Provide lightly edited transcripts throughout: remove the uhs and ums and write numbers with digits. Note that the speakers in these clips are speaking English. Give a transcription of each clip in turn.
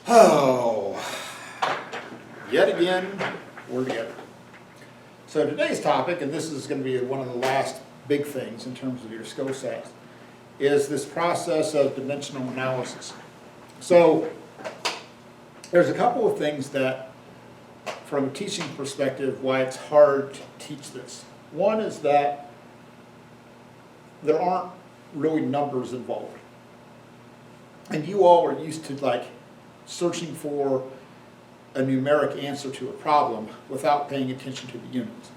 Oh, yet again, we're together. So today's topic, and this is going to be one of the last big things in terms of your skill sets, is this process of dimensional analysis. So there's a couple of things that, from a teaching perspective, why it's hard to teach this. One is that there aren't really numbers involved. And you all are used to like searching for a numeric answer to a problem without paying attention to the units.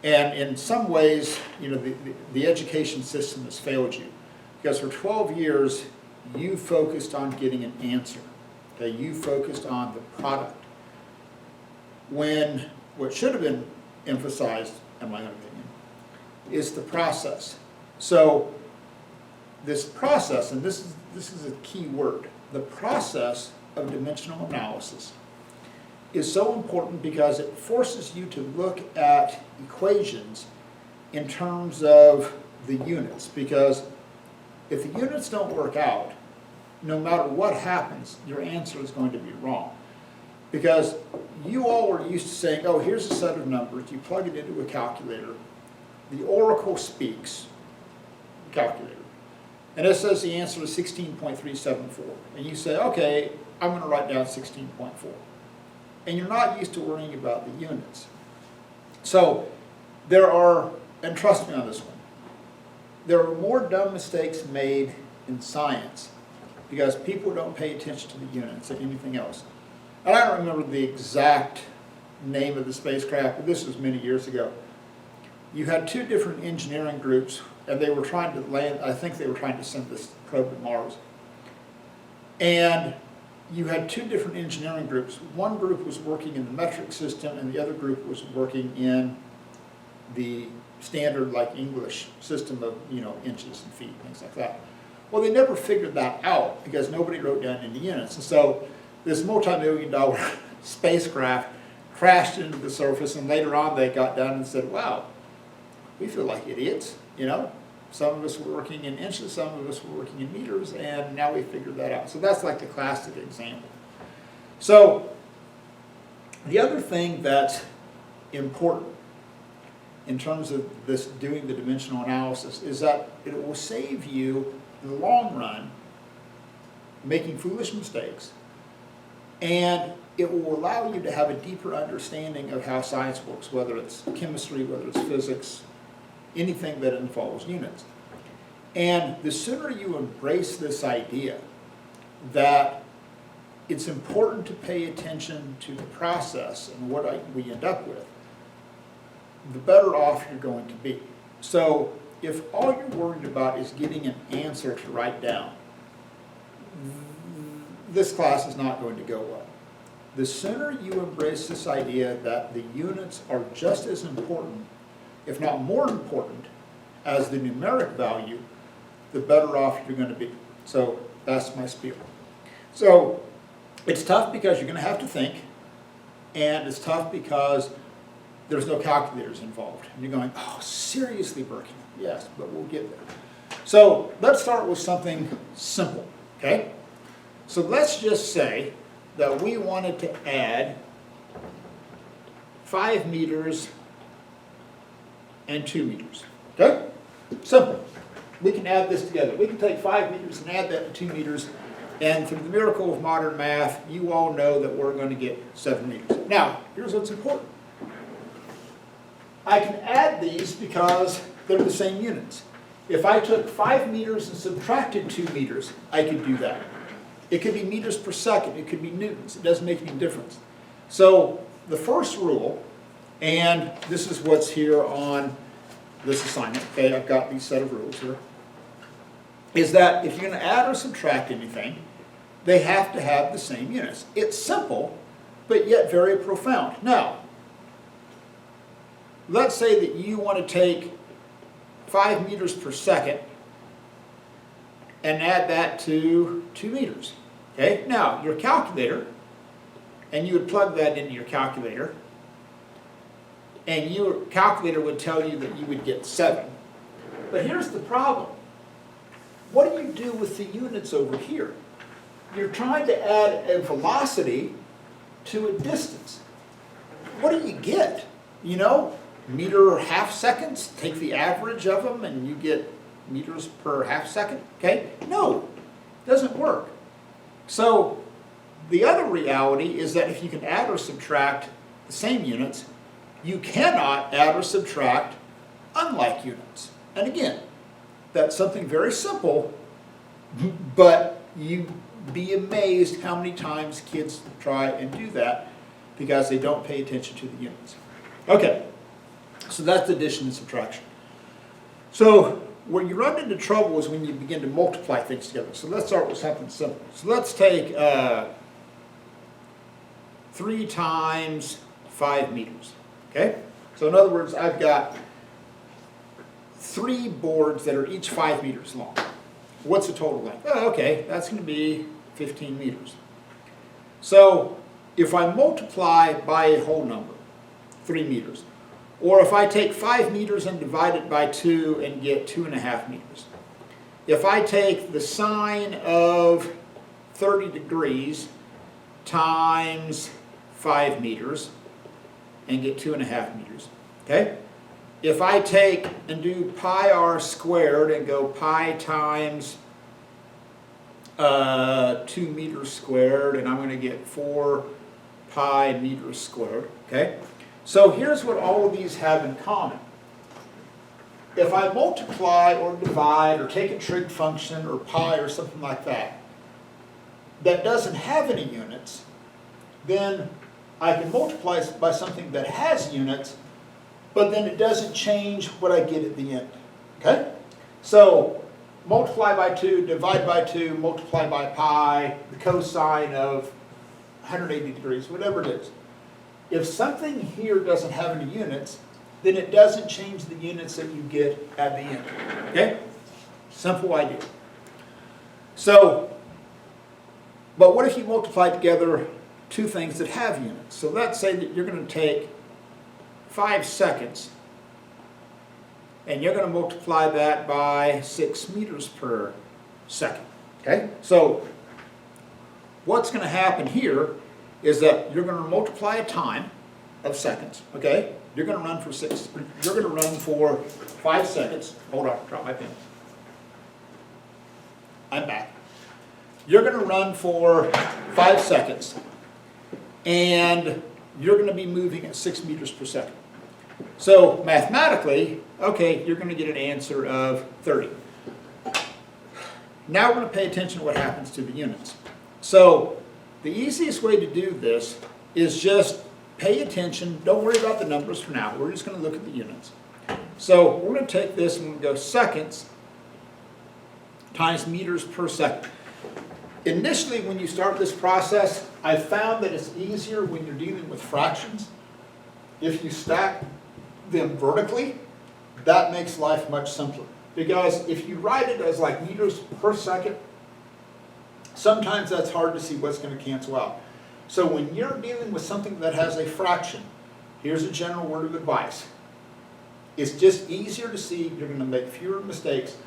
And in some ways, you know, the education system has failed you. Because for 12 years, you focused on getting an answer. Okay? You focused on the product. When what should have been emphasized, in my own opinion, is the process. So this process, and this is a key word, the process of dimensional analysis is so important because it forces you to look at equations in terms of the units. Because if the units don't work out, no matter what happens, your answer is going to be wrong. Because you all were used to saying, oh, here's a set of numbers, you plug it into a calculator, the oracle speaks, calculator, and it says the answer is 16.374. And you say, okay, I'm going to write down 16.4. And you're not used to worrying about the units. So there are, and trust me on this one, there are more dumb mistakes made in science because people don't pay attention to the units than anything else. And I don't remember the exact name of the spacecraft, but this was many years ago. You had two different engineering groups, and they were trying to land, I think they were trying to send this probe to Mars. And you had two different engineering groups. One group was working in the metric system, and the other group was working in the standard, like English system of, you know, inches and feet, things like that. Well, they never figured that out because nobody wrote down any units. And so this multi-million-dollar spacecraft crashed into the surface, and later on they got down and said, wow, we feel like idiots, you know. Some of us were working in inches, some of us were working in meters, and now we figured that out. So that's like the classic example. So the other thing that's important in terms of this doing the dimensional analysis is that it will save you, in the long run, making foolish mistakes, and it will allow you to have a deeper understanding of how science works, whether it's chemistry, whether it's physics, anything that involves units. And the sooner you embrace this idea that it's important to pay attention to the process and what we end up with, the better off you're going to be. So if all you're worried about is getting an answer to write down, this class is not going to go well. The sooner you embrace this idea that the units are just as important, if not more important, as the numeric value, the better off you're going to be. So that's my spiel. So it's tough because you're going to have to think, and it's tough because there's no calculators involved. And you're going, oh, seriously, Berkey? Yes, but we'll get there. So let's start with something simple, okay? So let's just say that we wanted to add 5 meters and 2 meters, okay? Simple. We can add this together. We can take 5 meters and add that to 2 meters, and through the miracle of modern math, you all know that we're going to get 7 meters. Now, here's what's important. I can add these because they're the same units. If I took 5 meters and subtracted 2 meters, I could do that. It could be meters per second. It could be newtons. It doesn't make any difference. So the first rule, and this is what's here on this assignment, okay, I've got these set of rules here, is that if you're going to add or subtract anything, they have to have the same units. It's simple, but yet very profound. Now, let's say that you want to take 5 meters per second and add that to 2 meters. Okay, now your calculator, and you would plug that into your calculator, and your calculator would tell you that you would get 7. But here's the problem. What do you do with the units over here? you're trying to add a velocity to a distance. What do you get? You know, meter half seconds, take the average of them and you get meters per half second, okay? No, doesn't work. So the other reality is that if you can add or subtract the same units, you cannot add or subtract unlike units. And again, that's something very simple, but you'd be amazed how many times kids try and do that because they don't pay attention to the units. Okay, so that's addition and subtraction. So where you run into trouble is when you begin to multiply things together. So let's start with something simple. So let's take 3 times 5 meters, okay? So in other words, I've got 3 boards that are each 5 meters long. What's the total length? Oh, okay, that's going to be 15 meters. So if I multiply by a whole number, 3 meters, or if I take 5 meters and divide it by 2 and get 2.5 meters. If I take the sine of 30 degrees times 5 meters and get 2.5 meters, okay? If I take and do pi r squared and go pi times 2 meters squared, and I'm going to get 4 pi meters squared, okay? So here's what all of these have in common. If I multiply or divide or take a trig function or pi or something like that, that doesn't have any units, then I can multiply by something that has units, but then it doesn't change what I get at the end, okay? So multiply by 2, divide by 2, multiply by pi, the cosine of 180 degrees, whatever it is. If something here doesn't have any units, then it doesn't change the units that you get at the end, okay? Simple idea. So, but what if you multiply together 2 things that have units? So let's say that you're going to take 5 seconds and you're going to multiply that by 6 meters per second, okay? So what's going to happen here is that you're going to multiply a time of seconds, okay? You're going to run for 5 seconds. Hold on, drop my pen. I'm back. You're going to run for 5 seconds and you're going to be moving at 6 meters per second. So mathematically, okay, you're going to get an answer of 30. Now we're going to pay attention to what happens to the units. So the easiest way to do this is just pay attention. Don't worry about the numbers for now. We're just going to look at the units. So we're going to take this and we're going to go seconds times meters per second. Initially, when you start this process, I found that it's easier when you're dealing with fractions. If you stack them vertically, that makes life much simpler. Because if you write it as like meters per second, sometimes that's hard to see what's going to cancel out. So when you're dealing with something that has a fraction, here's a general word of advice. It's just easier to see, you're going to make fewer mistakes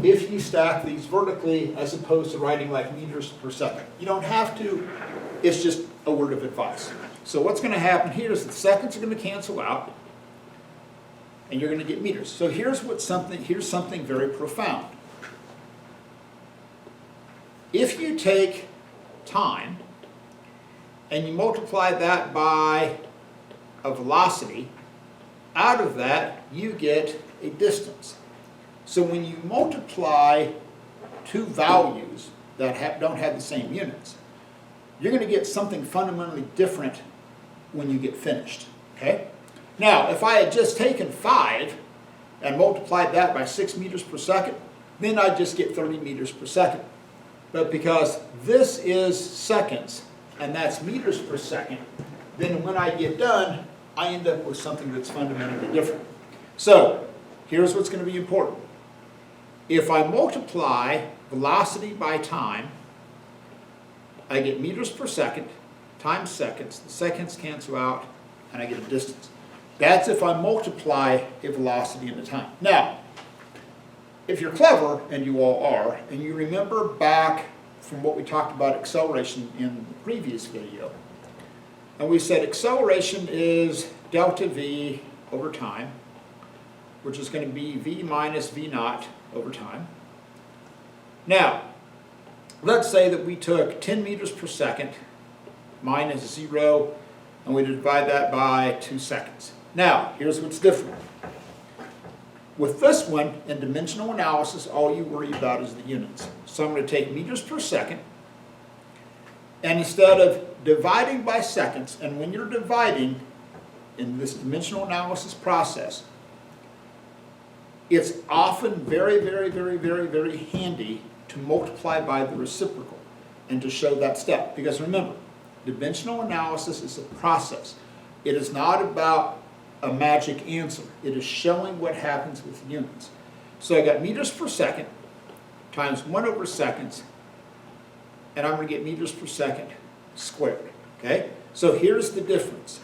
if you stack these vertically as opposed to writing like meters per second. You don't have to, it's just a word of advice. So what's going to happen here is the seconds are going to cancel out and you're going to get meters. So here's something very profound. If you take time and you multiply that by a velocity, out of that you get a distance. So when you multiply 2 values that don't have the same units, you're going to get something fundamentally different when you get finished, okay? Now, if I had just taken 5 and multiplied that by 6 meters per second, then I'd just get 30 meters per second. But because this is seconds and that's meters per second, then when I get done, I end up with something that's fundamentally different. So, here's what's going to be important. If I multiply velocity by time, I get meters per second times seconds. The seconds cancel out and I get a distance. That's if I multiply a velocity into time. Now, if you're clever, and you all are, and you remember back from what we talked about acceleration in the previous video. And we said acceleration is delta V over time, which is going to be V minus V naught over time. Now, let's say that we took 10 meters per second minus 0, and we divide that by 2 seconds. Now, here's what's different. With this one, in dimensional analysis, all you worry about is the units. So I'm going to take meters per second, and instead of dividing by seconds, and when you're dividing in this dimensional analysis process, it's often very, very, very, very, very handy to multiply by the reciprocal and to show that step. Because remember, dimensional analysis is a process. It is not about a magic answer. It is showing what happens with units. So I got meters per second times 1 over seconds, and I'm going to get meters per second squared. Okay? So here's the difference.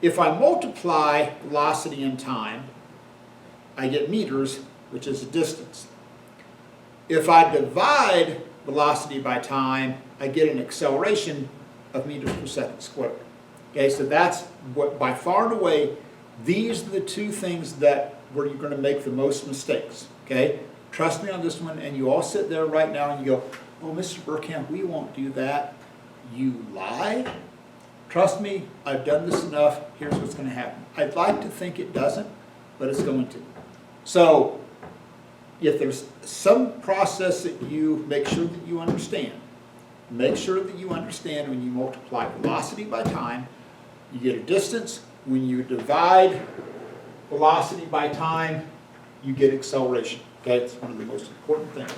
If I multiply velocity and time, I get meters, which is a distance. If I divide velocity by time, I get an acceleration of meters per second squared. Okay, so that's what, by far and away, these are the two things that where you're going to make the most mistakes. Okay, trust me on this one, and you all sit there right now and you go, "Oh, Mr. Burkamp, we won't do that." You lie. Trust me, I've done this enough. Here's what's going to happen. I'd like to think it doesn't, but it's going to. So, if there's some process that you make sure that you understand, make sure that you understand when you multiply velocity by time, you get a distance. When you divide velocity by time, you get acceleration. Okay, it's one of the most important things.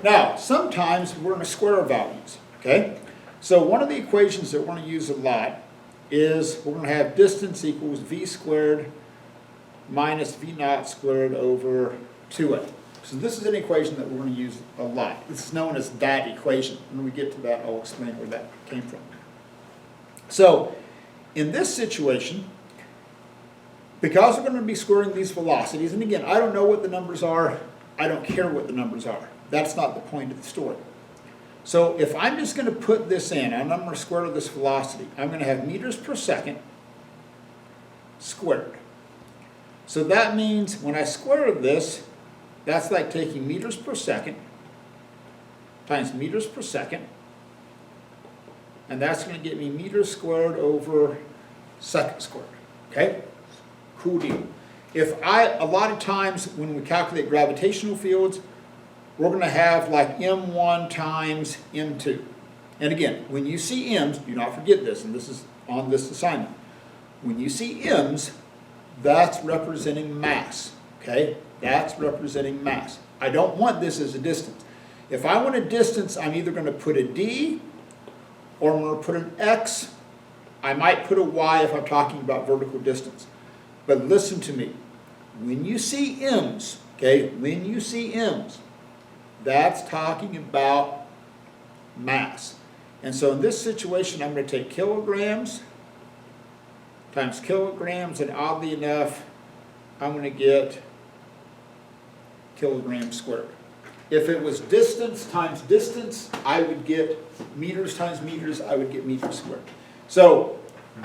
Now, sometimes we're going to square values. Okay, so one of the equations that we're going to use a lot is we're going to have distance equals v squared minus v naught squared over 2a. So this is an equation that we're going to use a lot. This is known as that equation. When we get to that, I'll explain where that came from. So, in this situation, because we're going to be squaring these velocities, and again, I don't know what the numbers are, I don't care what the numbers are. That's not the point of the story. So if I'm just going to put this in, and I'm going to square this velocity, I'm going to have meters per second squared. So that means when I square this, that's like taking meters per second times meters per second, and that's going to get me meters squared over seconds squared. Okay? Cool deal. A lot of times when we calculate gravitational fields, we're going to have like m1 times m2. And again, when you see m's, do not forget this, and this is on this assignment. When you see m's, that's representing mass. Okay? That's representing mass. I don't want this as a distance. If I want a distance, I'm either going to put a d or I'm going to put an x. I might put a y if I'm talking about vertical distance. But listen to me. When you see m's, okay, when you see m's, that's talking about mass. And so in this situation, I'm going to take kilograms times kilograms, and oddly enough, I'm going to get kilograms squared. If it was distance times distance, I would get meters times meters, I would get meters squared. So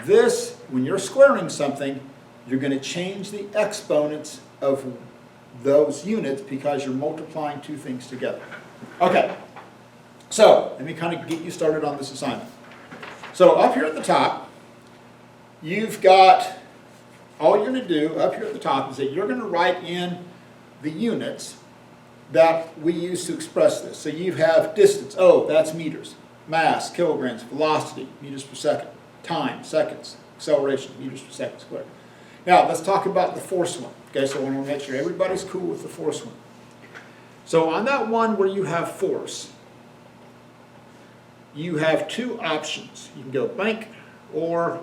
this, when you're squaring something, you're going to change the exponents of those units because you're multiplying two things together. Okay, so let me kind of get you started on this assignment. So up here at the top, you've got, all you're going to do up here at the top is that you're going to write in the units that we use to express this. So you have distance, oh, that's meters, mass, kilograms, velocity, meters per second, time, seconds, acceleration, meters per second squared. Now, let's talk about the force one. Okay, so I want to make sure everybody's cool with the force one. So on that one where you have force, you have two options. You can go blank or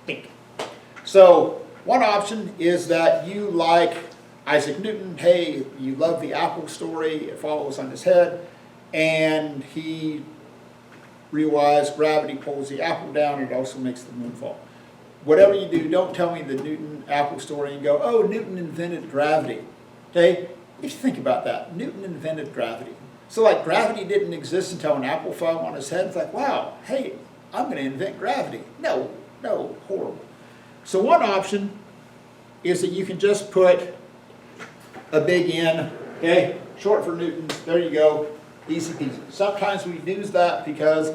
pink. So one option is that you like Isaac Newton. Hey, you love the apple story. It follows on his head. And he realized gravity pulls the apple down. It also makes the moon fall. Whatever you do, don't tell me the Newton apple story and go, oh, Newton invented gravity. Okay? If you think about that, Newton invented gravity. So like gravity didn't exist until an apple fell on his head. It's like, wow, hey, I'm going to invent gravity. No, horrible. So one option is that you can just put a big N, okay, short for newtons, there you go, easy peasy. Sometimes we use that because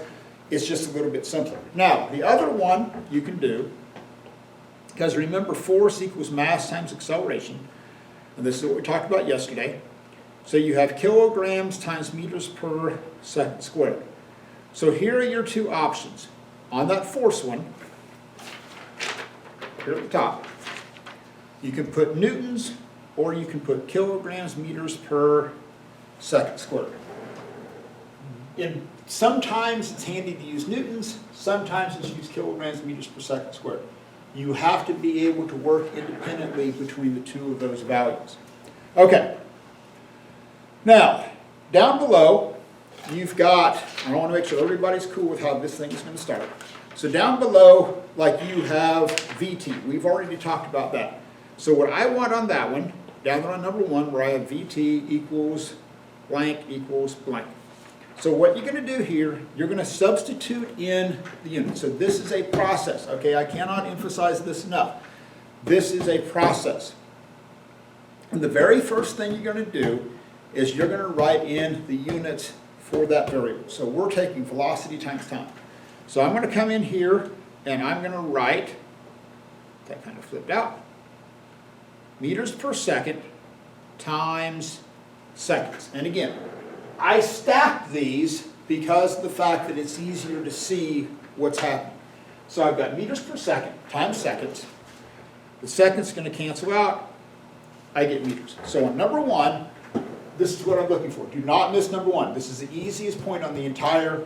it's just a little bit simpler. Now, the other one you can do, because remember force equals mass times acceleration, and this is what we talked about yesterday. So you have kilograms times meters per second squared. So here are your two options. On that force one, here at the top, you can put newtons or you can put kilograms meters per second squared. Sometimes it's handy to use newtons, sometimes it's used kilograms meters per second squared. You have to be able to work independently between the two of those values. Okay. Now, down below, you've got, I want to make sure everybody's cool with how this thing is going to start. So down below, like you have VT. We've already talked about that. So what I want on that one, down there on number 1, where I have VT equals blank equals blank. So what you're going to do here, you're going to substitute in the unit. So this is a process, okay? I cannot emphasize this enough. This is a process. And the very first thing you're going to do is you're going to write in the units for that variable. So we're taking velocity times time. So I'm going to come in here and I'm going to write, that kind of flipped out, meters per second times seconds. And again, I stacked these because of the fact that it's easier to see what's happening. So I've got meters per second times seconds. The seconds are going to cancel out. I get meters. So on number 1, this is what I'm looking for. Do not miss number 1. This is the easiest point on the entire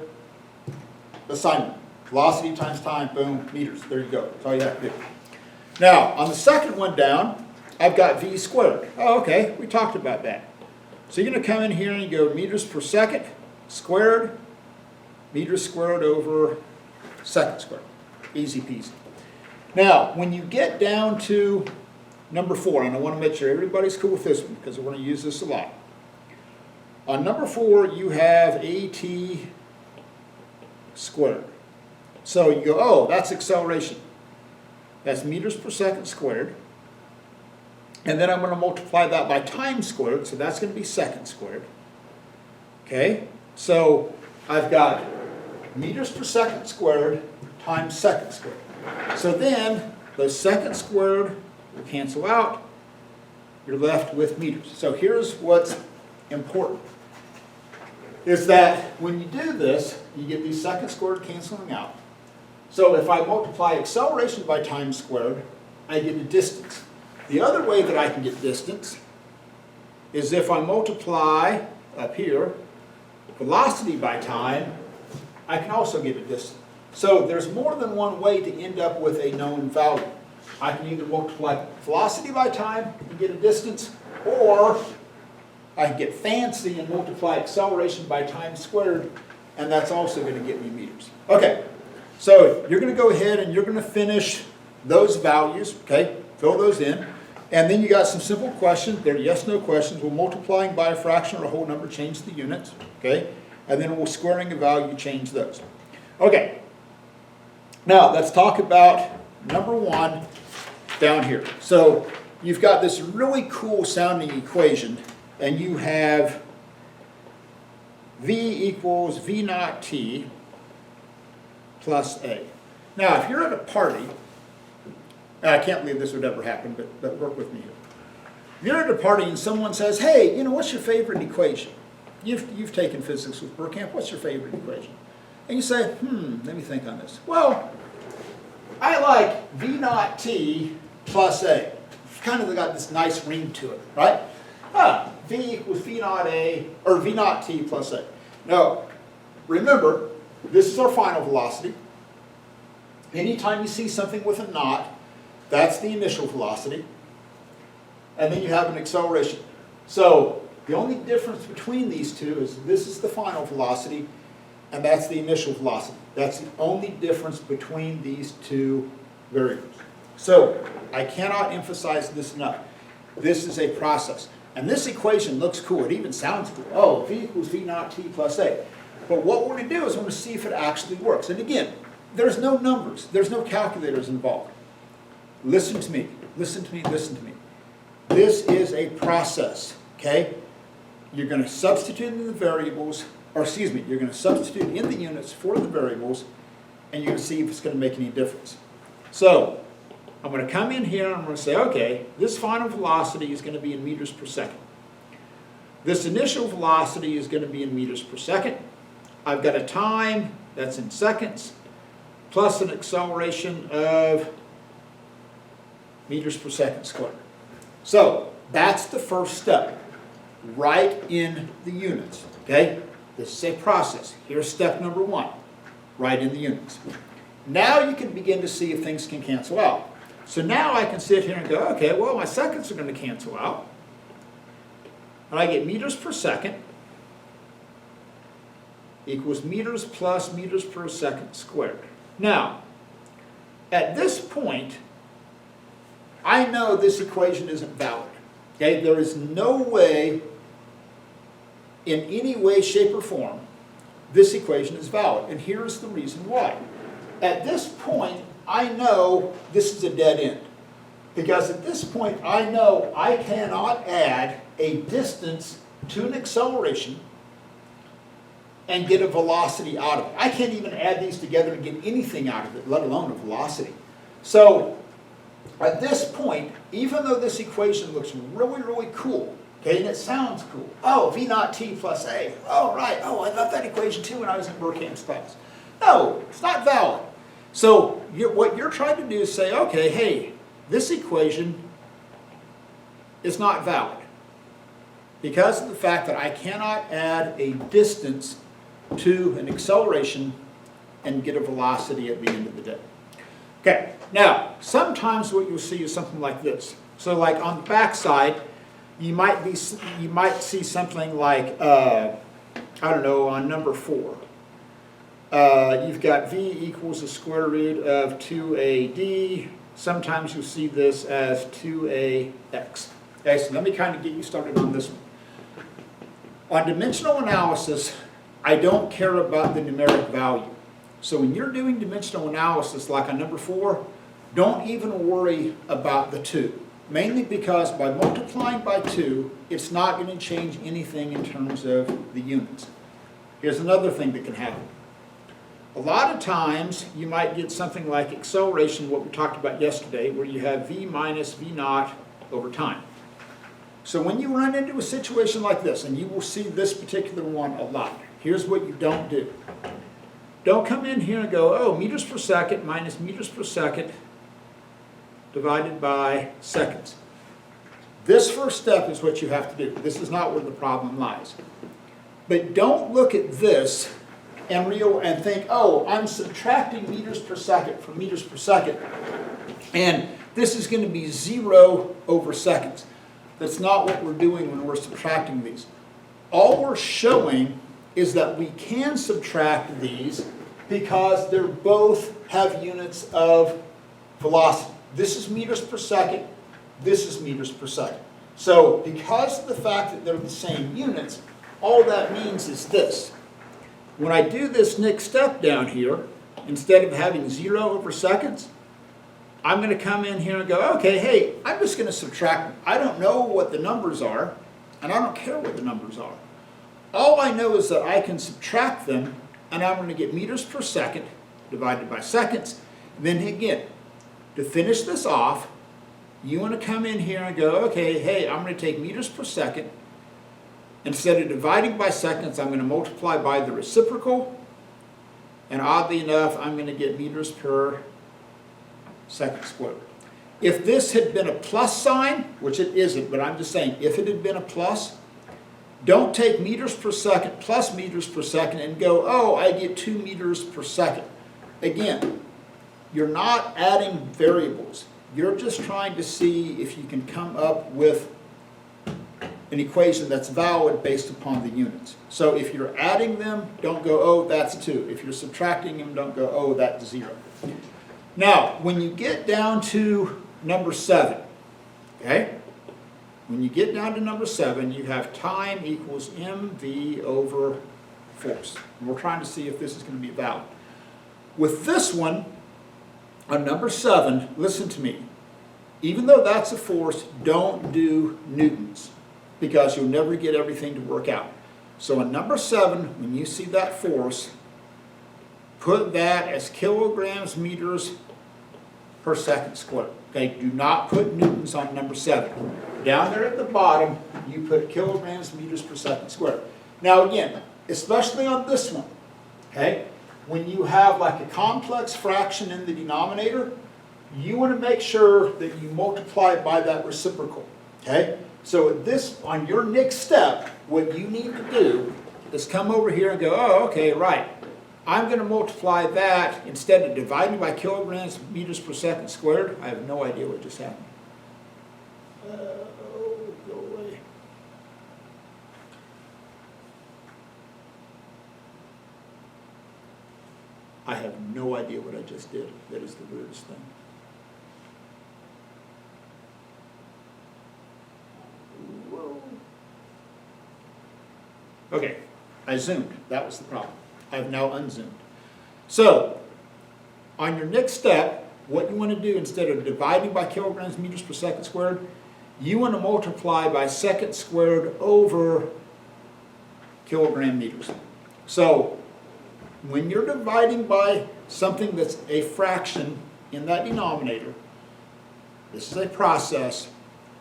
assignment. Velocity times time, boom, meters. There you go. That's all you have to do. Now, on the second one down, I've got v squared. Oh, okay, we talked about that. So you're going to come in here and you go meters per second squared, meters squared over second squared. Easy peasy. Now, when you get down to number 4, and I want to make sure everybody's cool with this one because we're going to use this a lot. On number 4, you have AT squared. So you go, oh, that's acceleration. That's meters per second squared. And then I'm going to multiply that by time squared, so that's going to be second squared. Okay? So I've got meters per second squared times second squared. So then those second squared will cancel out. You're left with meters. So here's what's important. Is that when you do this, you get these second squared canceling out. So if I multiply acceleration by time squared, I get a distance. The other way that I can get distance is if I multiply up here velocity by time, I can also get a distance. So there's more than one way to end up with a known value. I can either multiply velocity by time and get a distance, or I can get fancy and multiply acceleration by time squared, and that's also going to get me meters. Okay, so you're going to go ahead and you're going to finish those values, okay? Fill those in. And then you got some simple questions. They're yes-no questions. Will multiplying by a fraction or a whole number change the units, okay? And then will squaring a value change those. Okay. Now, let's talk about number 1 down here. So you've got this really cool sounding equation, and you have V equals V naught T plus A. Now, if you're at a party, I can't believe this would ever happen, but work with me here. If you're at a party and someone says, hey, what's your favorite equation? You've taken physics with Burkamp. What's your favorite equation? And you say, let me think on this. Well, I like V naught T plus A. It's kind of got this nice ring to it, right? V equals V naught A, or V naught T plus A. Now, remember, this is our final velocity. Anytime you see something with a naught, that's the initial velocity. And then you have an acceleration. So the only difference between these two is this is the final velocity, and that's the initial velocity. That's the only difference between these two variables. So I cannot emphasize this enough. This is a process. And this equation looks cool. It even sounds cool. Oh, v equals v naught t plus a. But what we're going to do is we're going to see if it actually works. And again, there's no numbers. There's no calculators involved. Listen to me. Listen to me. Listen to me. This is a process, okay? You're going to substitute in the variables, or excuse me, you're going to substitute in the units for the variables, and you're going to see if it's going to make any difference. So, I'm going to come in here and I'm going to say, okay, this final velocity is going to be in meters per second. This initial velocity is going to be in meters per second. I've got a time that's in seconds, plus an acceleration of meters per second squared. So, that's the first step. Write in the units, okay? This is a process. Here's step number one. Write in the units. Now you can begin to see if things can cancel out. So now I can sit here and go, okay, well, my seconds are going to cancel out. And I get meters per second equals meters plus meters per second squared. Now, at this point, I know this equation isn't valid. Okay, there is no way, in any way, shape, or form, this equation is valid. And here's the reason why. At this point, I know this is a dead end. Because at this point, I know I cannot add a distance to an acceleration and get a velocity out of it. I can't even add these together and get anything out of it, let alone a velocity. So, at this point, even though this equation looks really, really cool, okay, and it sounds cool. Oh, v naught t plus a. Oh, right. Oh, I love that equation too when I was in Burkham's class. No, it's not valid. So what you're trying to do is say, okay, hey, this equation is not valid because of the fact that I cannot add a distance to an acceleration and get a velocity at the end of the day. Okay, now, sometimes what you'll see is something like this. So like on the back side, you might see something like, I don't know, on number 4. You've got v equals the square root of 2ad. Sometimes you'll see this as 2ax. Okay, so let me kind of get you started on this one. On dimensional analysis, I don't care about the numeric value. So when you're doing dimensional analysis, like on number 4, don't even worry about the 2. Mainly because by multiplying by 2, it's not going to change anything in terms of the units. Here's another thing that can happen. A lot of times, you might get something like acceleration, what we talked about yesterday, where you have v minus v naught over time. So when you run into a situation like this, and you will see this particular one a lot, here's what you don't do. Don't come in here and go, oh, meters per second minus meters per second divided by seconds. This first step is what you have to do. This is not where the problem lies. But don't look at this and think, oh, I'm subtracting meters per second from meters per second, and this is going to be 0 over seconds. That's not what we're doing when we're subtracting these. All we're showing is that we can subtract these because they both have units of velocity. This is meters per second, this is meters per second. So because of the fact that they're the same units, all that means is this. When I do this next step down here, instead of having 0 over seconds, I'm going to come in here and go, okay, hey, I'm just going to subtract them. I don't know what the numbers are, and I don't care what the numbers are. All I know is that I can subtract them, and I'm going to get meters per second divided by seconds. And then again, to finish this off, you want to come in here and go, okay, hey, I'm going to take meters per second. Instead of dividing by seconds, I'm going to multiply by the reciprocal. And oddly enough, I'm going to get meters per second squared. If this had been a plus sign, which it isn't, but I'm just saying, if it had been a plus, don't take meters per second plus meters per second and go, oh, I get 2 meters per second. Again, you're not adding variables. You're just trying to see if you can come up with an equation that's valid based upon the units. So if you're adding them, don't go, oh, that's 2. If you're subtracting them, don't go, oh, that's 0. Now, when you get down to number 7, okay, when you get down to number 7, you have time equals mv over force. And we're trying to see if this is going to be valid. With this one, on number 7, listen to me. Even though that's a force, don't do newtons, because you'll never get everything to work out. So on number 7, when you see that force, put that as kilograms meters per second squared. Okay, do not put newtons on number 7. Down there at the bottom, you put kilograms meters per second squared. Now again, especially on this one, okay, when you have like a complex fraction in the denominator, you want to make sure that you multiply by that reciprocal. Okay, so this, on your next step, what you need to do is come over here and go, oh, okay, right. I'm going to multiply that, instead of dividing by kilograms meters per second squared. I have no idea what just happened. Go away. I have no idea what I just did. That is the weirdest thing. Whoa. Okay, I zoomed. That was the problem. I've now unzoomed. So, on your next step, what you want to do, instead of dividing by kilograms meters per second squared, you want to multiply by second squared over kilogram meters. So, when you're dividing by something that's a fraction in that denominator, this is a process,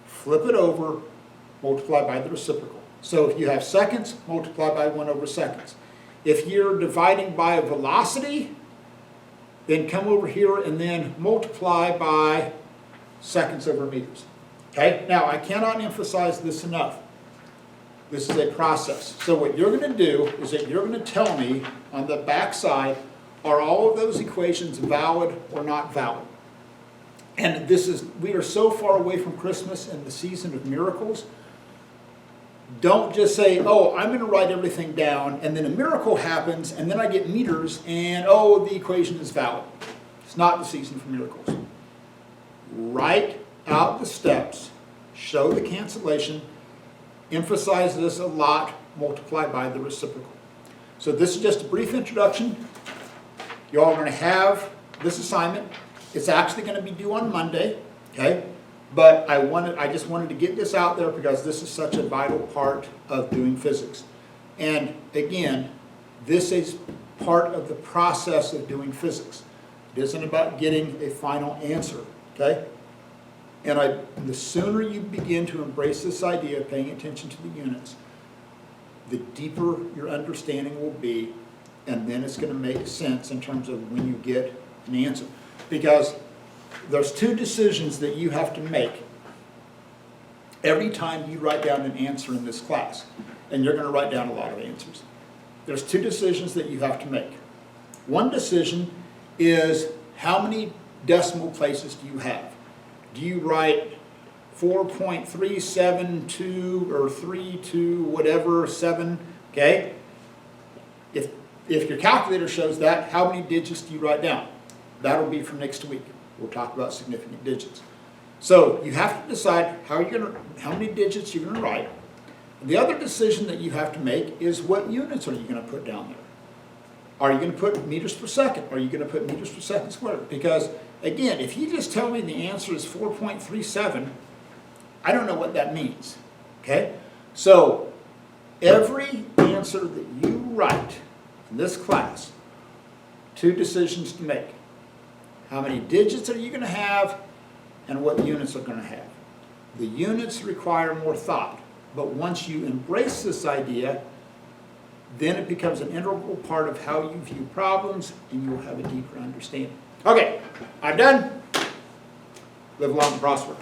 flip it over, multiply by the reciprocal. So if you have seconds, multiply by 1 over seconds. If you're dividing by a velocity, then come over here and then multiply by seconds over meters. Okay? Now, I cannot emphasize this enough. This is a process. So what you're going to do is that you're going to tell me on the back side, are all of those equations valid or not valid? And this is, we are so far away from Christmas and the season of miracles. Don't just say, oh, I'm going to write everything down, and then a miracle happens, and then I get meters, and oh, the equation is valid. It's not the season for miracles. Write out the steps, show the cancellation, emphasize this a lot, multiply by the reciprocal. So this is just a brief introduction. You all are going to have this assignment. It's actually going to be due on Monday, okay? But I just wanted to get this out there because this is such a vital part of doing physics. And again, this is part of the process of doing physics. It isn't about getting a final answer, okay? And the sooner you begin to embrace this idea of paying attention to the units, the deeper your understanding will be, and then it's going to make sense in terms of when you get an answer. Because there's 2 decisions that you have to make every time you write down an answer in this class. And you're going to write down a lot of answers. There's 2 decisions that you have to make. One decision is, how many decimal places do you have? Do you write 4.372 or 32 whatever 7? Okay? If your calculator shows that, how many digits do you write down? That'll be for next week. We'll talk about significant digits. So you have to decide how many digits you're going to write. The other decision that you have to make is, what units are you going to put down there? Are you going to put meters per second? Are you going to put meters per second squared? Because again, if you just tell me the answer is 4.37, I don't know what that means. Okay? So every answer that you write in this class, 2 decisions to make. How many digits are you going to have, and what units are going to have? The units require more thought, but once you embrace this idea, then it becomes an integral part of how you view problems, and you'll have a deeper understanding. Okay, I'm done. Live long and prosper.